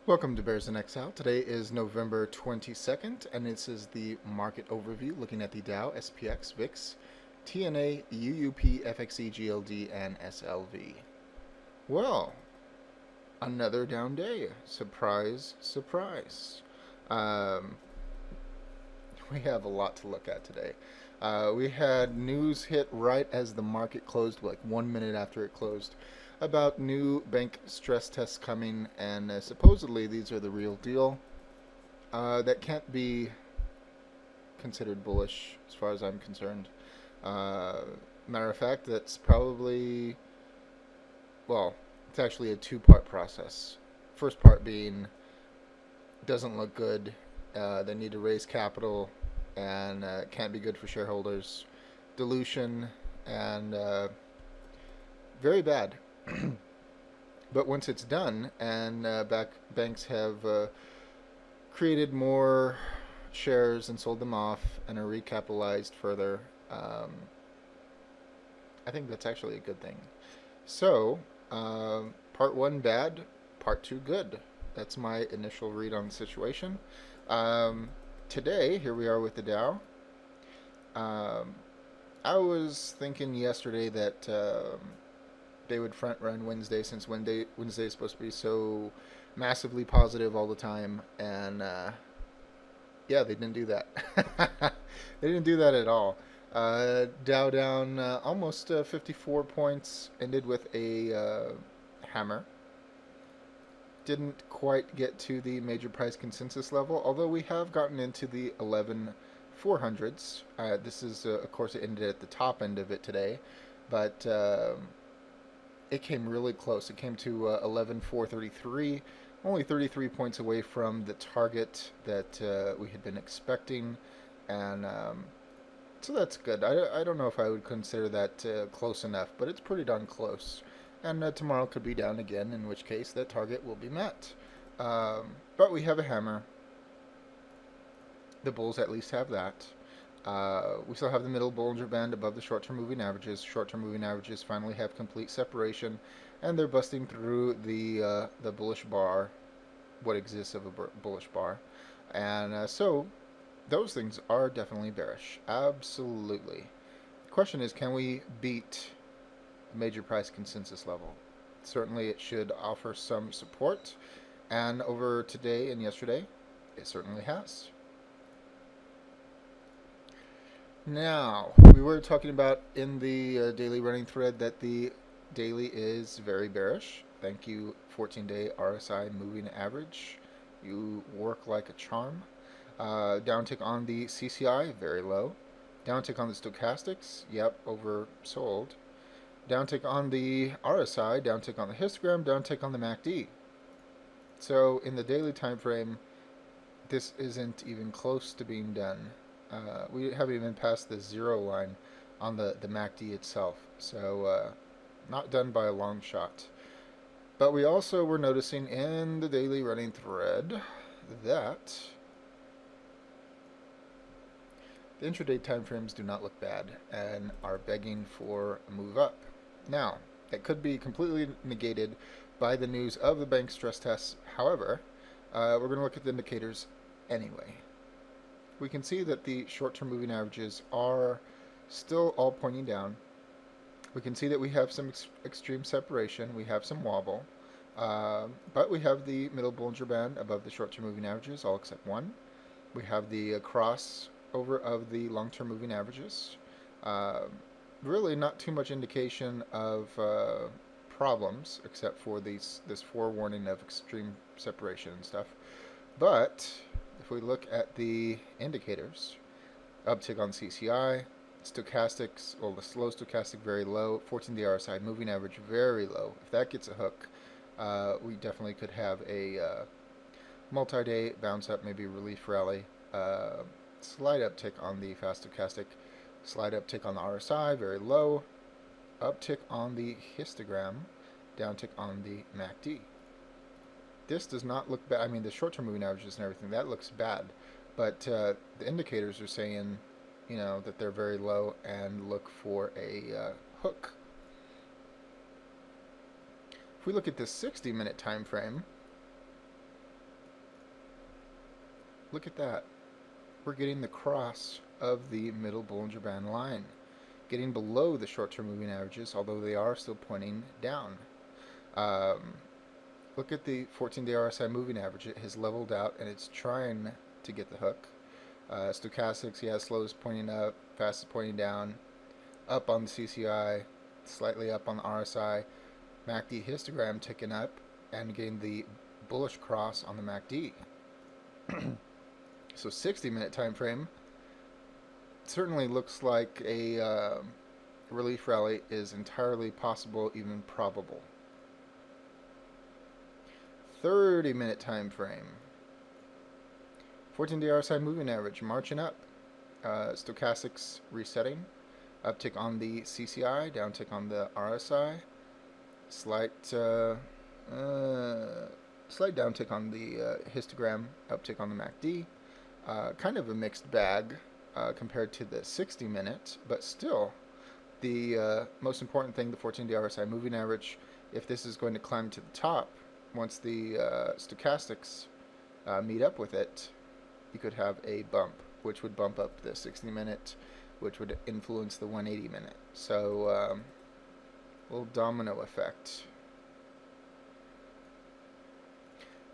Welcome to Bears in Exile. Today is November 22nd, and this is the market overview looking at the Dow, SPX, VIX, TNA, UUP, FXE, GLD, and SLV. Well, another down day. Surprise, surprise. Um, we have a lot to look at today. We had news hit right as the market closed, like 1 minute after it closed, about new bank stress tests coming, and supposedly these are the real deal. That can't be considered bullish as far as I'm concerned. Uh, Matter of fact, that's probably, well, it's actually a two-part process. First part being doesn't look good. They need to raise capital, and can't be good for shareholders. Dilution and very bad. But once it's done, and banks have created more shares and sold them off and are recapitalized further, um, I think that's actually a good thing. So, part one bad, part two good. That's my initial read on the situation. Um, Today, here we are with the Dow. Um, I was thinking yesterday that they would front run Wednesday, since Wednesday is supposed to be so massively positive all the time, and yeah, they didn't do that. They didn't do that at all. Dow down almost 54 points, ended with a hammer. Didn't quite get to the major price consensus level, although we have gotten into the 11,400s. This is, of course, it ended at the top end of it today, but it came really close. It came to 11,433, only 33 points away from the target that we had been expecting, and so that's good. I don't know if I would consider that close enough, but it's pretty darn close. And tomorrow could be down again, in which case that target will be met. But we have a hammer. The bulls at least have that. We still have the middle Bollinger Band above the short-term moving averages. Short-term moving averages finally have complete separation, and they're busting through the bullish bar, what exists of a bullish bar, and so those things are definitely bearish. Absolutely. The question is, can we beat major price consensus level? Certainly, it should offer some support, and over today and yesterday, it certainly has. Now, we were talking about in the daily running thread that the daily is very bearish. Thank you, 14-day RSI moving average. You work like a charm. Downtick on the CCI, very low. Downtick on the stochastics, yep, oversold. Downtick on the RSI, downtick on the histogram, downtick on the MACD. So in the daily time frame, this isn't even close to being done. We haven't even passed the zero line on the MACD itself, so not done by a long shot. But we also were noticing in the daily running thread that the intraday timeframes do not look bad and are begging for a move up. Now, that could be completely negated by the news of the bank stress tests. However, we're going to look at the indicators anyway. We can see that the short-term moving averages are still all pointing down. We can see that we have some extreme separation. We have some wobble. But we have the middle Bollinger Band above the short-term moving averages, all except one. We have the crossover of the long-term moving averages. Really not too much indication of problems, except for this forewarning of extreme separation and stuff. But if we look at the indicators, uptick on CCI, stochastics, well, the slow stochastic very low, 14-day RSI moving average very low. If that gets a hook, we definitely could have a multi-day bounce up, maybe relief rally. Slight uptick on the fast stochastic, slight uptick on the RSI, very low, uptick on the histogram, downtick on the MACD. This does not look bad. I mean, the short-term moving averages and everything, that looks bad. But the indicators are saying, that they're very low and look for a hook. If we look at the 60-minute time frame, look at that. We're getting the cross of the middle Bollinger Band line, getting below the short-term moving averages, although they are still pointing down. Um, Look at the 14-day RSI moving average. It has leveled out and it's trying to get the hook. Stochastics, yeah, slow is pointing up, fast is pointing down, up on the CCI, slightly up on the RSI. MACD histogram ticking up and getting the bullish cross on the MACD. So 60-minute time frame certainly looks like a relief rally is entirely possible, even probable. 30-minute time frame. 14-day RSI moving average marching up. Stochastics resetting. Uptick on the CCI, downtick on the RSI. Slight downtick on the histogram, uptick on the MACD. Kind of a mixed bag compared to the 60-minute, but still the most important thing, the 14-day RSI moving average, if this is going to climb to the top, once the stochastics meet up with it, you could have a bump, which would bump up the 60-minute, which would influence the 180-minute. So, little domino effect.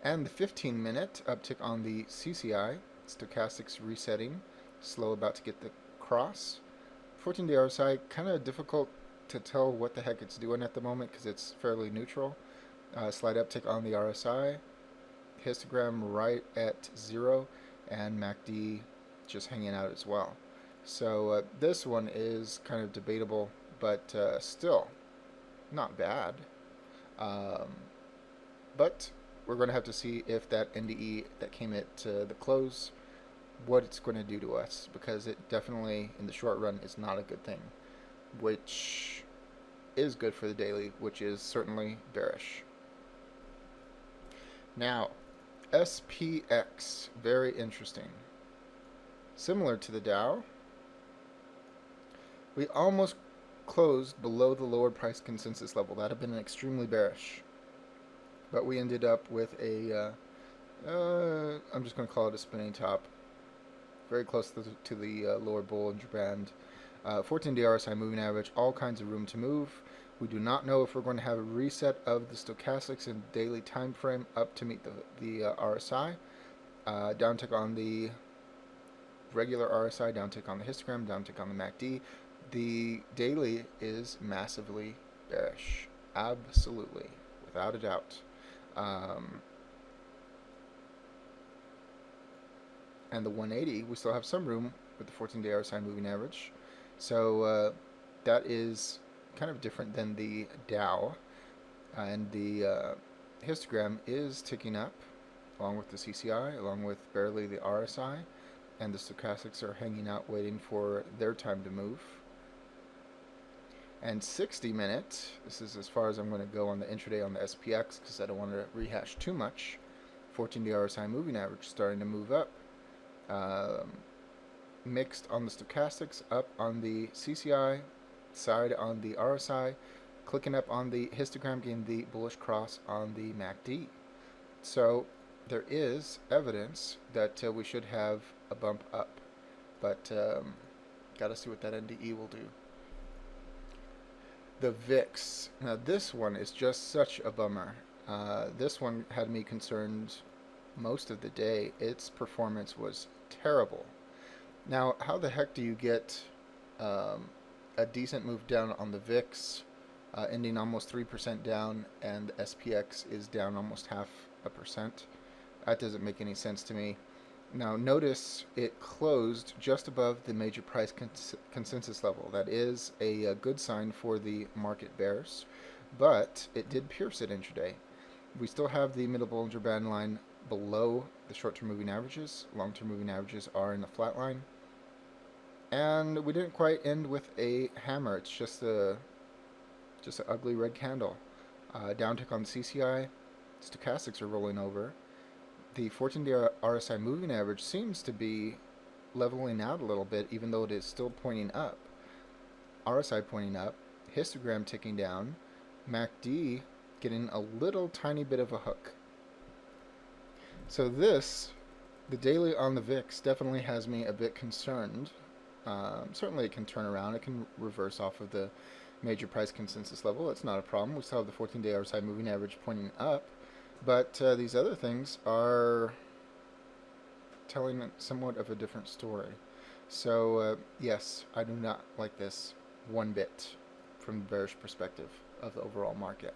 And the 15-minute uptick on the CCI, stochastics resetting, slow about to get the cross. 14-day RSI, kind of difficult to tell what the heck it's doing at the moment because it's fairly neutral. Slight uptick on the RSI, histogram right at 0, and MACD just hanging out as well. So this one is kind of debatable, but still not bad. But we're going to have to see if that NDE that came at the close, what it's going to do to us, because it definitely in the short run is not a good thing, which is good for the daily, which is certainly bearish. Now, SPX, very interesting. Similar to the Dow, we almost closed below the lower price consensus level. That had been extremely bearish. But we ended up with a, I'm just going to call it a spinning top. Very close to the lower Bollinger Band. 14-day RSI moving average, all kinds of room to move. We do not know if we're going to have a reset of the stochastics in daily time frame up to meet the RSI. Downtick on the regular RSI, downtick on the histogram, downtick on the MACD. The daily is massively bearish. Absolutely, without a doubt. And the 180, we still have some room with the 14-day RSI moving average. So that is kind of different than the Dow, and the histogram is ticking up along with the CCI, along with barely the RSI, and the stochastics are hanging out waiting for their time to move. And 60-minute, this is as far as I'm going to go on the intraday on the SPX because I don't want to rehash too much. 14-day RSI moving average starting to move up. Mixed on the stochastics, up on the CCI, side on the RSI, clicking up on the histogram, getting the bullish cross on the MACD. So there is evidence that we should have a bump up, but gotta see what that NDE will do. The VIX. Now this one is just such a bummer. This one had me concerned most of the day. Its performance was terrible. Now, how the heck do you get a decent move down on the VIX, ending almost 3% down, and the SPX is down almost 0.5%? That doesn't make any sense to me. Now, notice it closed just above the major price consensus level. That is a good sign for the market bears, but it did pierce it intraday. We still have the middle Bollinger Band line below the short-term moving averages. Long-term moving averages are in the flat line. And we didn't quite end with a hammer. It's just an ugly red candle. Downtick on the CCI. Stochastics are rolling over. The 14-day RSI moving average seems to be leveling out a little bit, even though it is still pointing up. RSI pointing up. Histogram ticking down. MACD getting a little tiny bit of a hook. So this The daily on the VIX definitely has me a bit concerned. Certainly, it can turn around. It can reverse off of the major price consensus level. It's not a problem. We still have the 14-day RSI moving average pointing up. But these other things are telling somewhat of a different story. So, yes, I do not like this one bit from the bearish perspective of the overall market.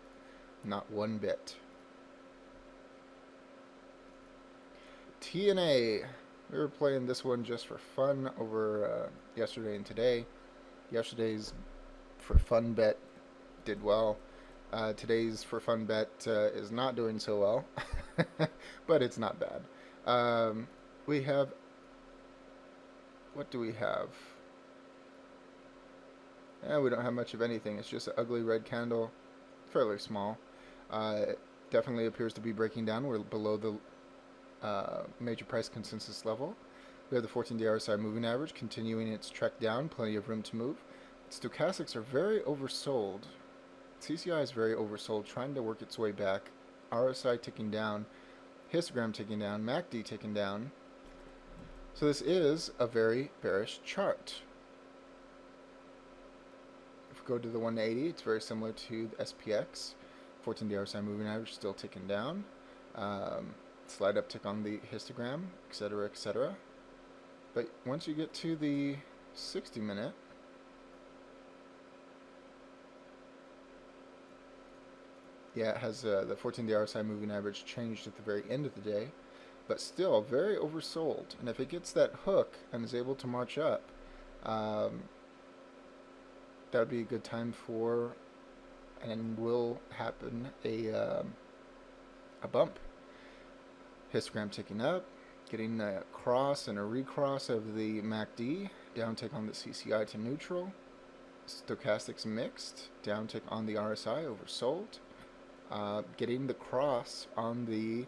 Not one bit. TNA. We were playing this one just for fun over yesterday and today. Yesterday's for fun bet did well. Today's for fun bet is not doing so well, but it's not bad. We have, what do we have? We don't have much of anything. It's just an ugly red candle, fairly small. It definitely appears to be breaking down. We're below the major price consensus level. We have the 14-day RSI moving average continuing its trek down, plenty of room to move. Stochastics are very oversold. CCI is very oversold, trying to work its way back. RSI ticking down, histogram ticking down, MACD ticking down. So this is a very bearish chart. If we go to the 180, it's very similar to the SPX. 14-day RSI moving average still ticking down. Slight uptick on the histogram, etc., etc. But once you get to the 60-minute, yeah, it has the 14-day RSI moving average changed at the very end of the day, but still very oversold. And if it gets that hook and is able to march up, that would be a good time for, and will happen, a bump. Histogram ticking up, getting a cross and a recross of the MACD, downtick on the CCI to neutral, stochastics mixed, downtick on the RSI oversold, getting the cross on the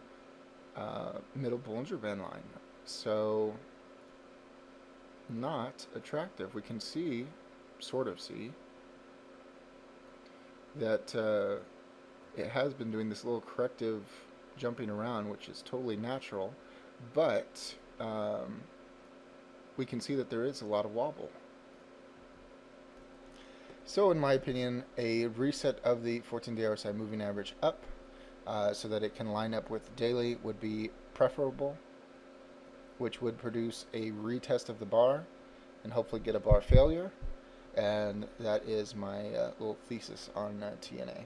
middle Bollinger Band line. So not attractive. We can see, sort of see, that it has been doing this little corrective jumping around, which is totally natural, but we can see that there is a lot of wobble. So in my opinion, a reset of the 14-day RSI moving average up so that it can line up with daily would be preferable, which would produce a retest of the bar and hopefully get a bar failure. And that is my little thesis on TNA.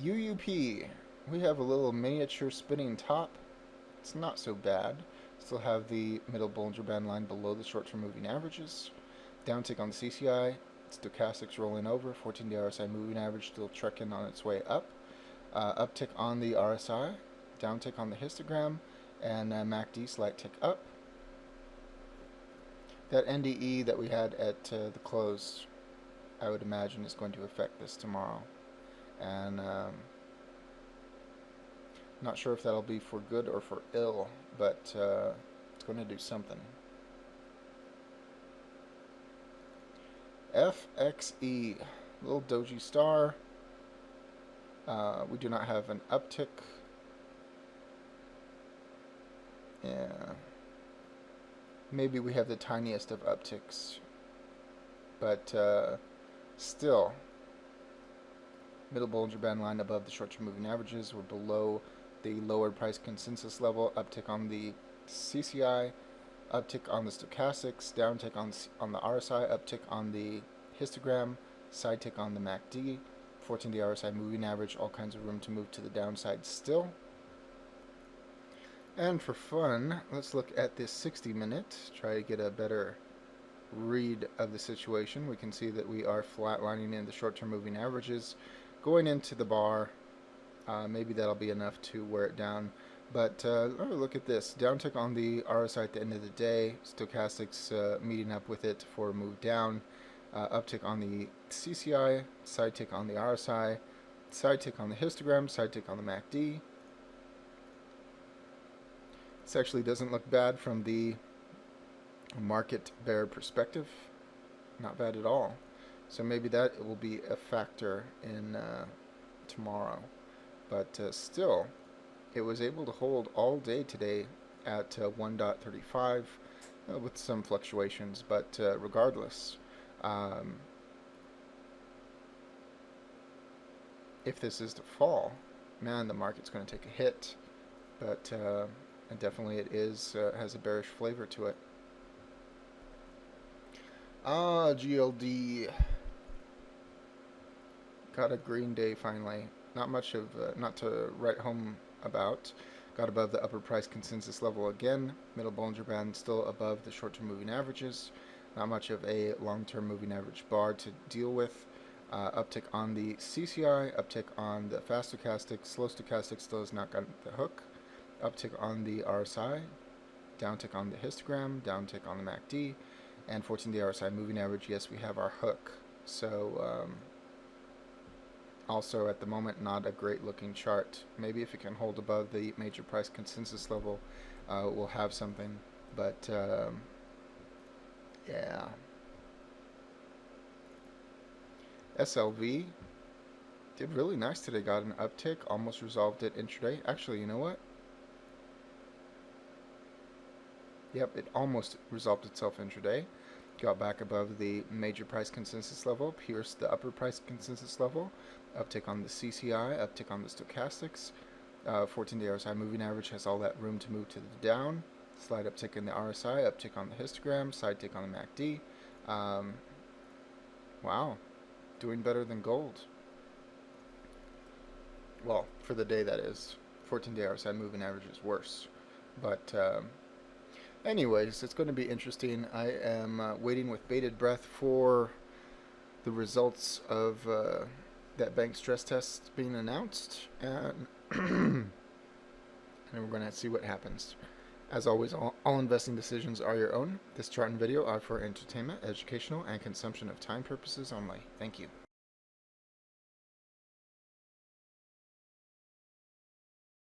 UUP, we have a little miniature spinning top. It's not so bad. Still have the middle Bollinger Band line below the short-term moving averages. Downtick on the CCI. Stochastics rolling over. 14-day RSI moving average still trekking on its way up. Uptick on the RSI. Downtick on the histogram. And MACD slight tick up. That NDE that we had at the close, I would imagine, is going to affect this tomorrow. And not sure if that'll be for good or for ill, but it's going to do something. FXE, little doji star. We do not have an uptick. Yeah. Maybe we have the tiniest of upticks, but still, middle Bollinger Band line above the short-term moving averages. We're below the lower price consensus level. Uptick on the CCI, uptick on the stochastics, downtick on the RSI, uptick on the histogram, side tick on the MACD, 14-day RSI moving average. All kinds of room to move to the downside still. And for fun, let's look at this 60-minute, try to get a better read of the situation. We can see that we are flatlining in the short-term moving averages. Going into the bar, maybe that'll be enough to wear it down. But look at this. Downtick on the RSI at the end of the day. Stochastics meeting up with it for a move down. Uptick on the CCI, side tick on the RSI, side tick on the histogram, side tick on the MACD. This actually doesn't look bad from the market bear perspective. Not bad at all. So maybe that will be a factor in tomorrow. But still, it was able to hold all day today at 1.35 with some fluctuations, but regardless, um, if this is to fall, man, the market's going to take a hit. But and definitely it is has a bearish flavor to it. GLD got a green day finally. Not much of not to write home about. Got above the upper price consensus level again. Middle Bollinger Band still above the short-term moving averages. Not much of a long-term moving average bar to deal with. Uptick on the CCI, uptick on the fast stochastic, slow stochastic still has not gotten the hook. Uptick on the RSI, downtick on the histogram, downtick on the MACD, and 14-day RSI moving average. Yes, we have our hook. So also at the moment, not a great looking chart. Maybe if it can hold above the major price consensus level, we'll have something. But yeah. SLV did really nice today. Got an uptick, almost resolved it intraday. Actually, you know what? Yep, it almost resolved itself intraday. Got back above the major price consensus level, pierced the upper price consensus level. Uptick on the CCI, uptick on the stochastics. 14-day RSI moving average has all that room to move to the down. Slight uptick in the RSI, uptick on the histogram, side tick on the MACD. Wow, doing better than gold. Well, for the day that is. 14-day RSI moving average is worse. But anyways, it's going to be interesting. I am waiting with bated breath for the results of that bank stress test being announced, and and we're going to see what happens. As always, all investing decisions are your own. This chart and video are for entertainment, educational, and consumption of time purposes only. Thank you.